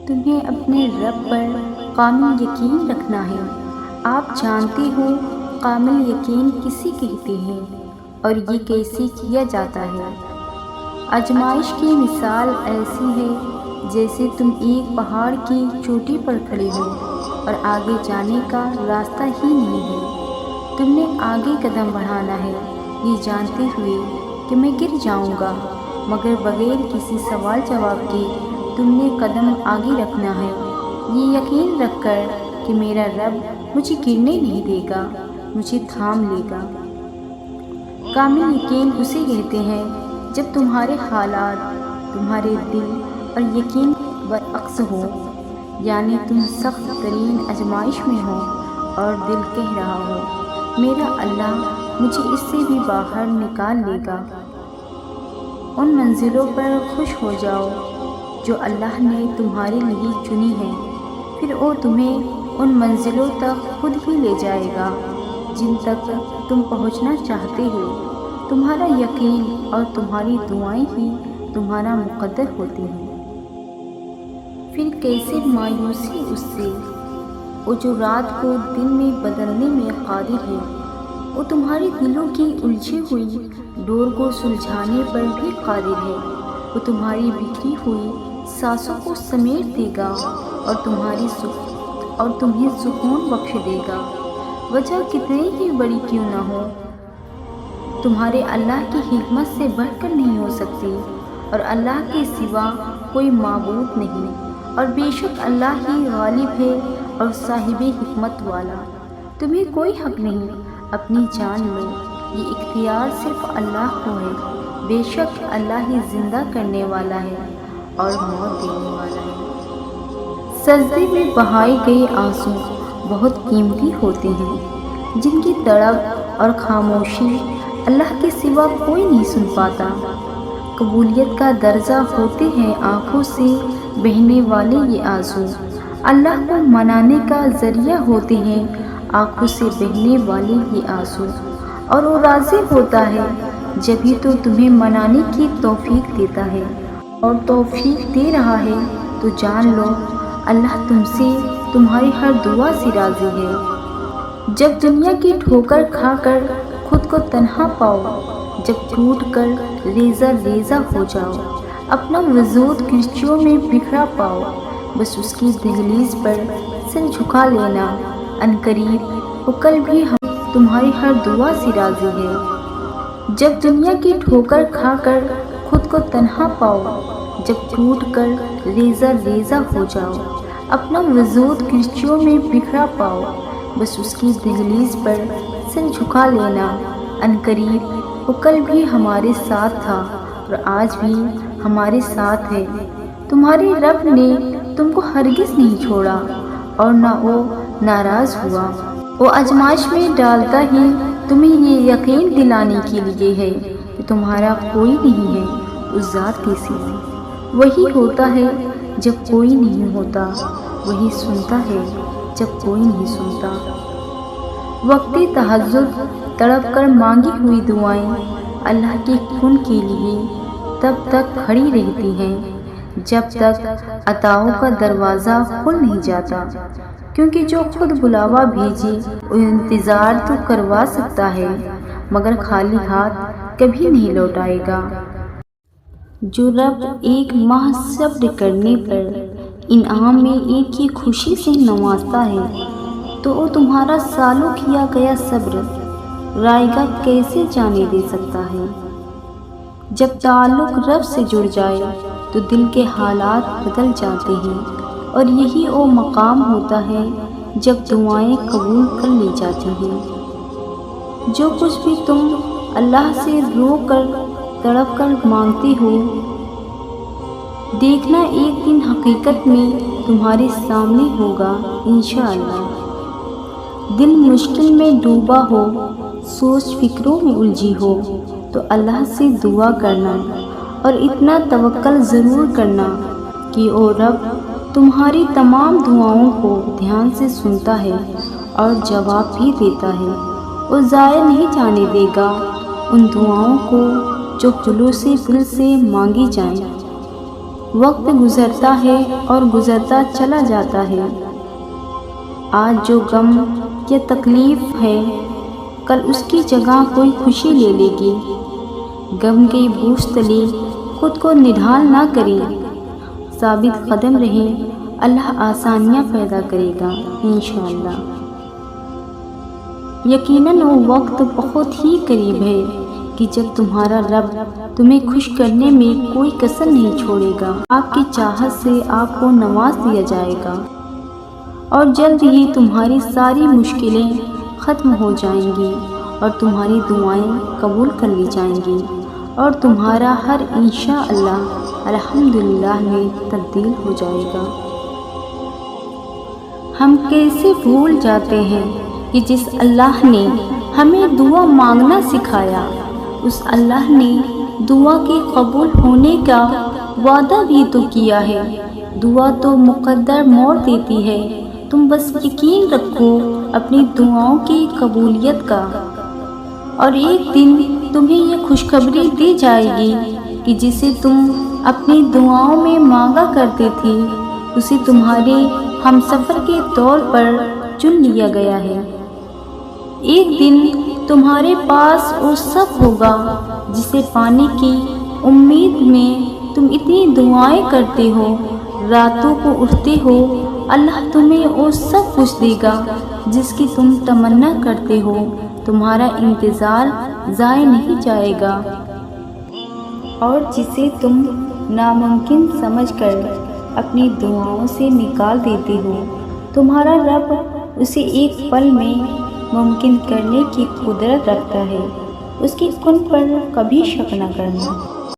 تمہیں اپنے رب پر کامل یقین رکھنا ہے۔ آپ جانتے ہو کامل یقین کسے کہتے ہیں اور یہ کیسے کیا جاتا ہے۔ آزمائش کی مثال ایسی ہے جیسے تم ایک پہاڑ کی چوٹی پر کھڑے ہو اور آگے جانے کا راستہ ہی نہیں ہے۔ تم نے آگے قدم بڑھانا ہے یہ جانتے ہوئے کہ میں گر جاؤں گا، مگر بغیر کسی سوال جواب کے تم نے قدم آگے رکھنا ہے، یہ یقین رکھ کر کہ میرا رب مجھے گرنے نہیں دے گا، مجھے تھام لے گا۔ کامل یقین اسے کہتے ہیں جب تمہارے حالات، تمہارے دل اور یقین برعکس ہو، یعنی تم سخت ترین آزمائش میں ہو اور دل کہہ رہا ہو میرا اللہ مجھے اس سے بھی باہر نکال لے گا۔ ان منزلوں پر خوش ہو جاؤ جو اللہ نے تمہارے لیے چنی ہے، پھر وہ تمہیں ان منزلوں تک خود ہی لے جائے گا جن تک تم پہنچنا چاہتے ہو۔ تمہارا یقین اور تمہاری دعائیں ہی تمہارا مقدر ہوتی ہیں۔ پھر کیسے مایوسی اس سے، وہ جو رات کو دن میں بدلنے میں قادر ہے، وہ تمہارے دلوں کی الجھی ہوئی ڈور کو سلجھانے پر بھی قادر ہے۔ وہ تمہاری بکھری ہوئی سانسوں کو سمیٹ دے گا اور تمہیں سکون بخش دے گا۔ وجہ کتنی ہی بڑی کیوں نہ ہو، تمہارے اللہ کی حکمت سے بڑھ کر نہیں ہو سکتی، اور اللہ کے سوا کوئی معبود نہیں، اور بے شک اللہ ہی غالب ہے اور صاحب حکمت والا۔ تمہیں کوئی حق نہیں، اپنی جان لو، یہ اختیار صرف اللہ کو ہے۔ بے شک اللہ ہی زندہ کرنے والا ہے اور موت دینے والا ہے۔ سجدے میں بہائے گئے آنسو بہت قیمتی ہوتے ہیں، جن کی تڑپ اور خاموشی اللہ کے سوا کوئی نہیں سن پاتا۔ قبولیت کا درجہ ہوتے ہیں آنکھوں سے بہنے والے یہ آنسو، اللہ کو منانے کا ذریعہ ہوتے ہیں آنکھوں سے بہنے والے یہ آنسو، اور وہ راضی ہوتا ہے جبھی تو تمہیں منانے کی توفیق دیتا ہے، اور توفیق دے رہا ہے تو جان لو اللہ تم سے تمہاری ہر دعا سے راضی ہے۔ جب دنیا کی ٹھوکر کھا کر خود کو تنہا پاؤ، جب ٹوٹ کر ریزہ ریزہ ہو جاؤ، اپنا وجود کرچیوں میں بکھرا پاؤ، بس اس کی دہلیز پر سر جھکا لینا، عنقریب وہ کل بھی تمہاری ہر دعا سے راضی ہے۔ جب دنیا کی ٹھوکر کھا کر خود کو تنہا پاؤ، جب ٹوٹ کر ریزہ ریزہ ہو جاؤ، اپنا وجود کرچیوں میں بکھرا پاؤ، بس اس کی دہلیز پر سر جھکا لینا، عنقریب وہ کل بھی ہمارے ساتھ تھا اور آج بھی ہمارے ساتھ ہے۔ تمہارے رب نے تم کو ہرگز نہیں چھوڑا اور نہ وہ ناراض ہوا۔ وہ آزمائش میں ڈالتا ہی تمہیں یہ یقین دلانے کے لیے ہے کہ تمہارا کوئی نہیں ہے اس ذات کے سوا۔ وہی ہوتا ہے جب کوئی نہیں ہوتا، وہی سنتا ہے جب کوئی نہیں سنتا۔ وقت تہجد تڑپ کر مانگی ہوئی دعائیں اللہ کے کن کے لیے تب تک کھڑی رہتی ہیں جب تک عطاؤں کا دروازہ کھل نہیں جاتا، کیونکہ جو خود بلاوا بھیجے وہ انتظار تو کروا سکتا ہے مگر خالی ہاتھ کبھی نہیں لوٹائے گا۔ جو رب ایک ماہ صبر کرنے پر انعام میں ایک کی خوشی سے نوازتا ہے تو وہ تمہارا سالوں کیا گیا صبر رائے گا کیسے جانے دے سکتا ہے۔ جب تعلق رب سے جڑ جائے تو دل کے حالات بدل جاتے ہیں، اور یہی وہ مقام ہوتا ہے جب دعائیں قبول کر لی جاتی ہیں۔ جو کچھ بھی تم اللہ سے رو کر تڑپ کر مانگتے ہو، دیکھنا ایک دن حقیقت میں تمہارے سامنے ہوگا انشاءاللہ۔ دل مشکل میں ڈوبا ہو، سوچ فکروں میں الجھی ہو تو اللہ سے دعا کرنا اور اتنا توکل ضرور کرنا کہ وہ رب تمہاری تمام دعاؤں کو دھیان سے سنتا ہے اور جواب بھی دیتا ہے۔ وہ ضائع نہیں جانے دے گا ان دعاؤں کو جو خلوص دل سے مانگی جائیں۔ وقت گزرتا ہے اور گزرتا چلا جاتا ہے۔ آج جو غم یا تکلیف ہے کل اس کی جگہ کوئی خوشی لے لے گی۔ غم کی بوجھ تلے خود کو نڈھال نہ کریں، ثابت قدم رہیں، اللہ آسانیاں پیدا کرے گا انشاءاللہ۔ یقیناً وہ وقت بہت ہی قریب ہے کہ جب تمہارا رب تمہیں خوش کرنے میں کوئی کسر نہیں چھوڑے گا۔ آپ کی چاہت سے آپ کو نواز دیا جائے گا اور جلد ہی تمہاری ساری مشکلیں ختم ہو جائیں گی اور تمہاری دعائیں قبول کر لی جائیں گی اور تمہارا ہر انشاءاللہ الحمدللہ میں تبدیل ہو جائے گا۔ ہم کیسے بھول جاتے ہیں کہ جس اللہ نے ہمیں دعا مانگنا سکھایا اس اللہ نے دعا کے قبول ہونے کا وعدہ بھی تو کیا ہے۔ دعا تو مقدر موڑ دیتی ہے، تم بس یقین رکھو اپنی دعاؤں کی قبولیت کا، اور ایک دن تمہیں یہ خوشخبری دی جائے گی کہ جسے تم اپنی دعاؤں میں مانگا کرتے تھے اسے تمہارے ہمسفر کے طور پر چن لیا گیا ہے۔ ایک دن تمہارے پاس وہ سب ہوگا جسے پانے کی امید میں تم اتنی دعائیں کرتے ہو، راتوں کو اٹھتے ہو، اللہ تمہیں وہ سب کچھ دے گا جس کی تم تمنا کرتے ہو۔ تمہارا انتظار ضائع نہیں جائے گا، اور جسے تم ناممکن سمجھ کر اپنی دعاؤں سے نکال دیتے ہو تمہارا رب اسے ایک پل میں ممکن کرنے کی قدرت رکھتا ہے۔ اس کی کن پر کبھی شک نہ کرنا۔